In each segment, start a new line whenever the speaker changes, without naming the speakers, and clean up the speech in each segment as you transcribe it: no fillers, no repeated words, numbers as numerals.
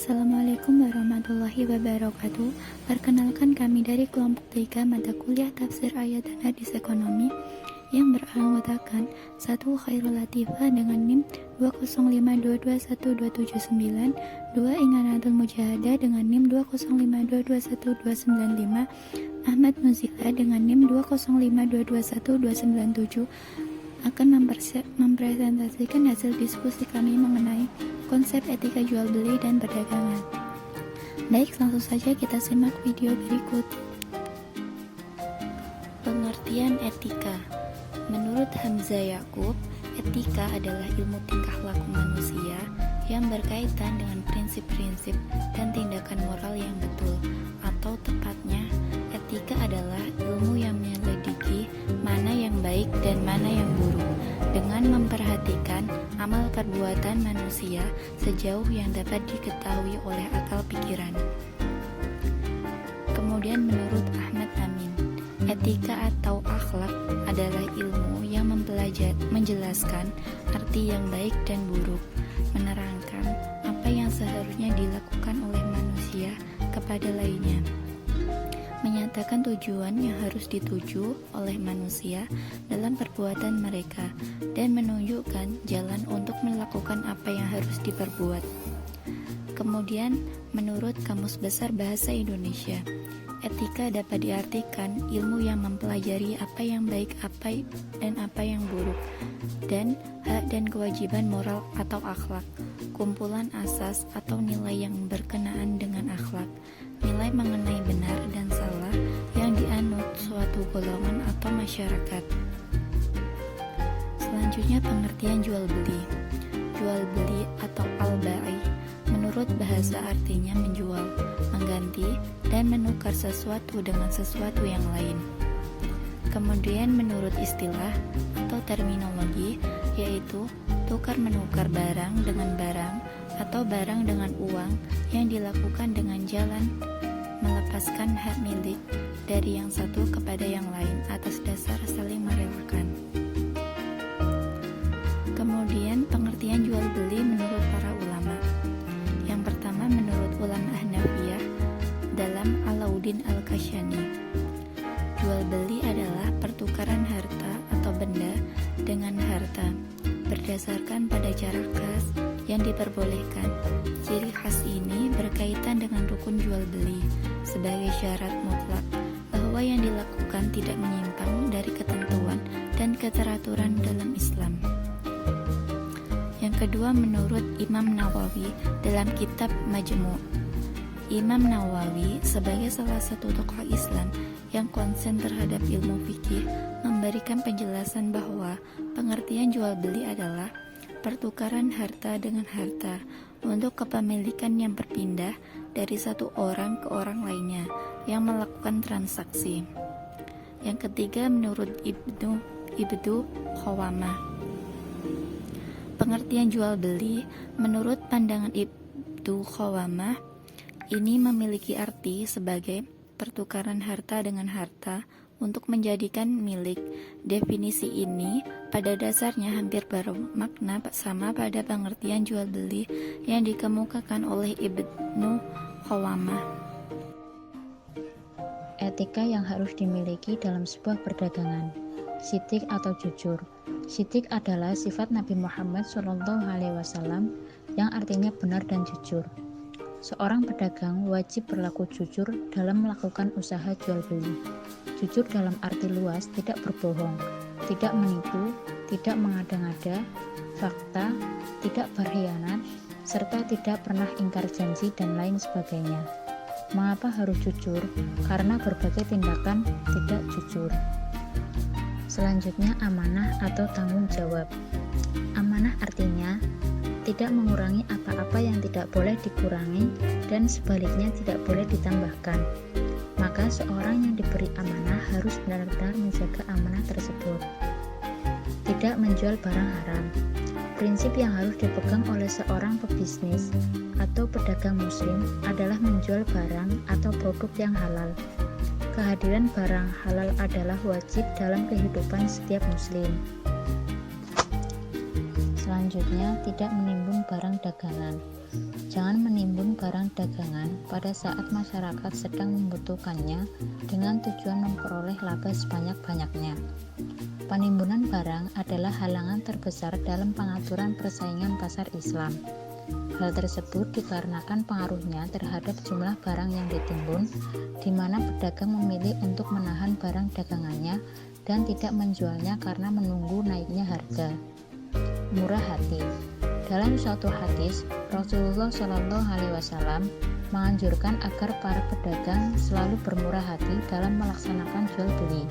Assalamualaikum warahmatullahi wabarakatuh. Perkenalkan, kami dari kelompok 3 mata kuliah tafsir ayat dan hadis ekonomi yang beranggotakan 1 Khairul Latifah dengan NIM 205221279, 2 Inganatul Mujahadah dengan NIM 205221295, Ahmad Muzila dengan NIM 205221297 akan mempresentasikan hasil diskusi kami mengenai konsep etika jual beli dan perdagangan. Baik, langsung saja kita simak video berikut. Pengertian etika. Menurut Hamzah Yakub, etika adalah ilmu tingkah laku manusia yang berkaitan dengan prinsip-prinsip dan tindakan moral yang betul, atau tepatnya, etika adalah ilmu yang menyelidiki mana yang baik dan mana yang buruk, dengan memperhatikan amal perbuatan manusia sejauh yang dapat diketahui oleh akal pikiran. Kemudian menurut Ahmad Amin, etika atau akhlak adalah ilmu yang menjelaskan arti yang baik dan buruk, menerangkan apa yang seharusnya dilakukan oleh manusia kepada lainnya, menyatakan tujuan yang harus dituju oleh manusia dalam perbuatan mereka, dan menunjukkan jalan untuk melakukan apa yang harus diperbuat. Kemudian, menurut Kamus Besar Bahasa Indonesia, etika dapat diartikan ilmu yang mempelajari apa yang baik dan apa yang buruk, dan hak dan kewajiban moral atau akhlak, kumpulan asas atau nilai yang berkenaan dengan akhlak, nilai mengenai benar dan salah yang dianut suatu golongan atau masyarakat. Selanjutnya, pengertian jual beli. Jual beli atau al-ba'i menurut bahasa artinya menjual, mengganti, dan menukar sesuatu dengan sesuatu yang lain. Kemudian menurut istilah atau terminologi, yaitu tukar-menukar barang dengan barang atau barang dengan uang yang dilakukan dengan jalan melepaskan hak milik dari yang satu kepada yang lain atas dasar saling merelakan. Kemudian pengertian jual beli menurut para ulama. Yang pertama, menurut ulama Hanafiyah dalam Alauddin Al-Kashani, jual beli adalah pertukaran harta atau benda dengan harta berdasarkan pada cara khas yang diperbolehkan. Ciri khas ini berkaitan dengan rukun jual beli sebagai syarat mutlak bahwa yang dilakukan tidak menyimpang dari ketentuan dan keteraturan dalam Islam. Yang kedua, menurut Imam Nawawi dalam kitab Majmu'. Imam Nawawi sebagai salah satu tokoh Islam yang konsen terhadap ilmu fikih memberikan penjelasan bahwa pengertian jual beli adalah pertukaran harta dengan harta untuk kepemilikan yang berpindah dari satu orang ke orang lainnya yang melakukan transaksi. Yang ketiga, menurut Ibnu Qawamah, pengertian jual beli menurut pandangan Ibnu Qawamah ini memiliki arti sebagai pertukaran harta dengan harta untuk menjadikan milik. Definisi ini pada dasarnya hampir bermakna sama pada pengertian jual beli yang dikemukakan oleh Ibnu Qawamah.
Etika yang harus dimiliki dalam sebuah perdagangan. Sidik atau jujur. Sidik adalah sifat Nabi Muhammad SAW yang artinya benar dan jujur. Seorang pedagang wajib berlaku jujur dalam melakukan usaha jual beli. Jujur dalam arti luas tidak berbohong, tidak menipu, tidak mengada-ngada, fakta, tidak berkhianat, serta tidak pernah ingkar janji dan lain sebagainya. Mengapa harus jujur? Karena berbagai tindakan tidak jujur. Selanjutnya, amanah atau tanggung jawab. Amanah artinya tidak mengurangi apa-apa yang tidak boleh dikurangi dan sebaliknya tidak boleh ditambahkan. Maka seorang yang diberi amanah harus benar-benar menjaga amanah tersebut. Tidak menjual barang haram. Prinsip yang harus dipegang oleh seorang pebisnis atau pedagang muslim adalah menjual barang atau produk yang halal. Kehadiran barang halal adalah wajib dalam kehidupan setiap muslim. Selanjutnya, tidak menimbun barang dagangan. Jangan menimbun barang dagangan pada saat masyarakat sedang membutuhkannya dengan tujuan memperoleh laba sebanyak-banyaknya. Penimbunan barang adalah halangan terbesar dalam pengaturan persaingan pasar Islam. Hal tersebut dikarenakan pengaruhnya terhadap jumlah barang yang ditimbun, di mana pedagang memilih untuk menahan barang dagangannya dan tidak menjualnya karena menunggu naiknya harga. Murah hati. Dalam suatu hadis, Rasulullah Shallallahu Alaihi Wasallam menganjurkan agar para pedagang selalu bermurah hati dalam melaksanakan jual beli.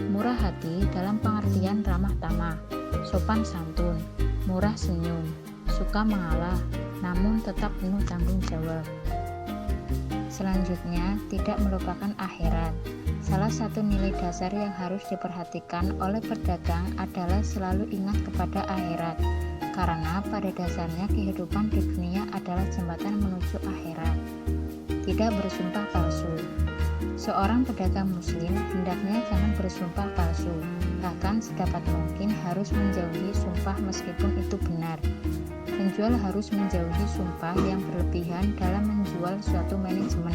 Murah hati dalam pengertian ramah tamah, sopan santun, murah senyum, suka mengalah, namun tetap penuh tanggung jawab. Selanjutnya, tidak melupakan akhirat. Salah satu nilai dasar yang harus diperhatikan oleh pedagang adalah selalu ingat kepada akhirat, karena pada dasarnya kehidupan di dunia adalah jembatan menuju akhirat. Tidak bersumpah palsu. Seorang pedagang muslim hendaknya jangan bersumpah palsu, bahkan sedapat mungkin harus menjauhi sumpah meskipun itu benar. Penjual harus menjauhi sumpah yang berlebihan dalam menjual suatu manajemen,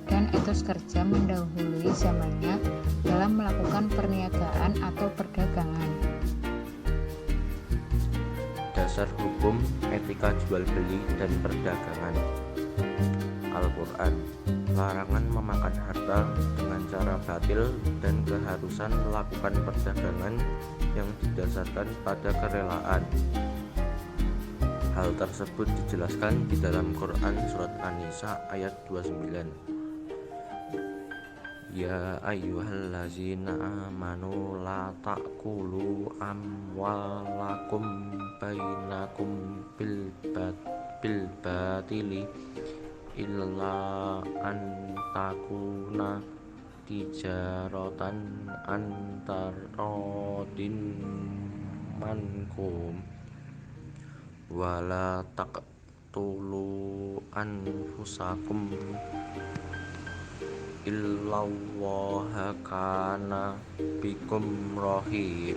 dan etos kerja mendahului zamannya dalam melakukan perniagaan atau perdagangan.
Dasar hukum etika jual beli dan perdagangan. Al-Quran, larangan memakan harta dengan cara batil dan keharusan melakukan perdagangan yang didasarkan pada kerelaan. Hal tersebut dijelaskan di dalam Quran surat An-Nisa ayat 29. Ya ayyuhallazina amanu la ta'kulu amwalakum bainakum bil batili illa an takuna tijaratan antarodin mankum wala taqtulu anfusakum illallaha kana bikum rahim.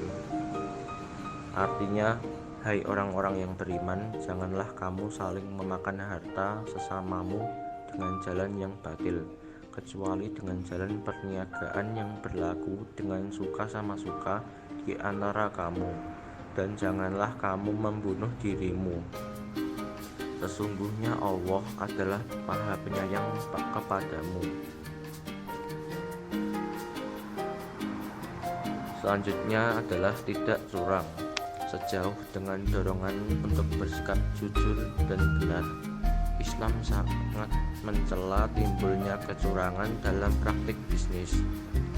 Artinya, hai orang-orang yang beriman, janganlah kamu saling memakan harta sesamamu dengan jalan yang batil, kecuali dengan jalan perniagaan yang berlaku dengan suka sama suka di antara kamu, dan janganlah kamu membunuh dirimu. Sesungguhnya Allah adalah Maha Penyayang kepadamu. Selanjutnya adalah tidak curang, sejauh dengan dorongan untuk bersikap jujur dan benar. Islam sangat mencela timbulnya kecurangan dalam praktik bisnis,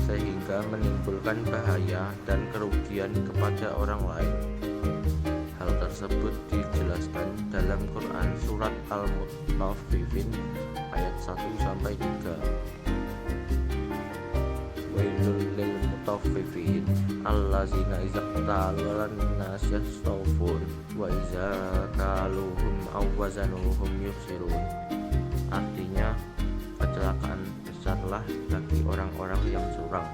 sehingga menimbulkan bahaya dan kerugian kepada orang lain. Hal tersebut dijelaskan dalam Quran surat Al-Mutaffifin ayat 1-3. Wailul lil mutaffifin allazina idza qalu lan-nas yastawfun wa idza kaluhum aw wazanuhum yukhsirun. Artinya, kecelakaan besarlah bagi orang-orang yang curang,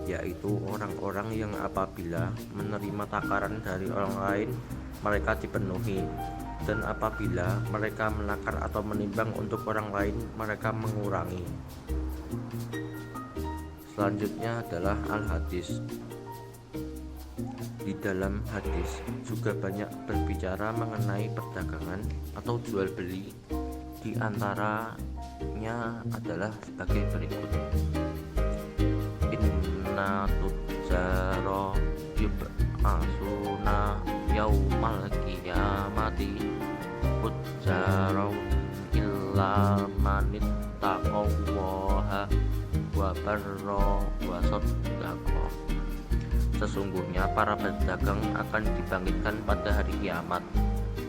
yaitu orang-orang yang apabila menerima takaran dari orang lain mereka dipenuhi, dan apabila mereka menakar atau menimbang untuk orang lain mereka mengurangi. Selanjutnya adalah Al-Hadis. Di dalam hadis juga banyak berbicara mengenai perdagangan atau jual beli. Di antaranya adalah sebagai berikut. Inna tujjaro yub'asuna yaumal qiyamati tujjaro illa manittaqallaha wa barra wa saddaqa. Sesungguhnya para pedagang akan dibangkitkan pada hari kiamat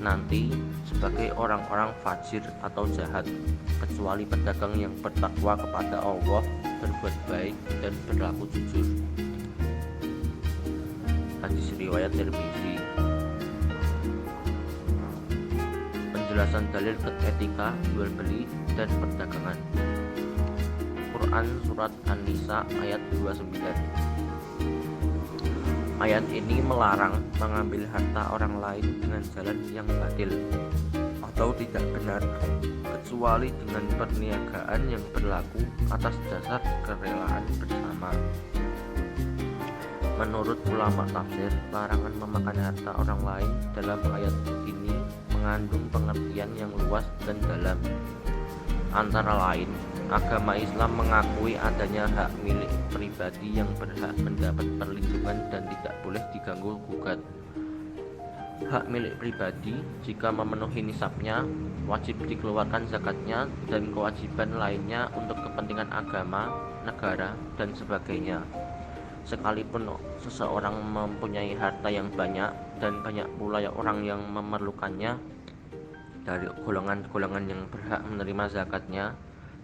nanti sebagai orang-orang fajir atau jahat, kecuali pedagang yang bertakwa kepada Allah, berbuat baik dan berlaku jujur. Hadis riwayat Tirmizi. Penjelasan dalil etika jual beli dan perdagangan. Quran surat An-Nisa ayat 29. Ayat ini melarang mengambil harta orang lain dengan jalan yang batil atau tidak benar, kecuali dengan perniagaan yang berlaku atas dasar kerelaan bersama. Menurut ulama tafsir, larangan memakan harta orang lain dalam ayat ini mengandung pengertian yang luas dan dalam. Antara lain, agama Islam mengakui adanya hak milik pribadi yang berhak mendapat perlindungan dan tidak boleh diganggu-gugat. Hak milik pribadi, jika memenuhi nisabnya, wajib dikeluarkan zakatnya dan kewajiban lainnya untuk kepentingan agama, negara, dan sebagainya. Sekalipun seseorang mempunyai harta yang banyak dan banyak pula orang yang memerlukannya dari golongan-golongan yang berhak menerima zakatnya,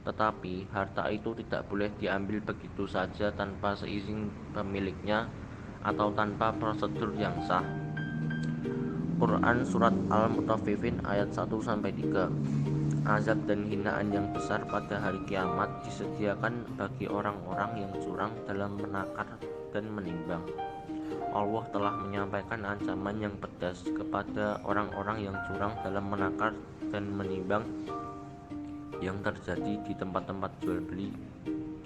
tetapi harta itu tidak boleh diambil begitu saja tanpa seizin pemiliknya atau tanpa prosedur yang sah. Quran Surat Al-Mutaffifin ayat 1-3. Azab dan hinaan yang besar pada hari kiamat disediakan bagi orang-orang yang curang dalam menakar dan menimbang. Allah telah menyampaikan ancaman yang pedas kepada orang-orang yang curang dalam menakar dan menimbang yang terjadi di tempat-tempat jual beli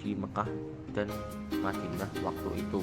di Mekah dan Madinah waktu itu.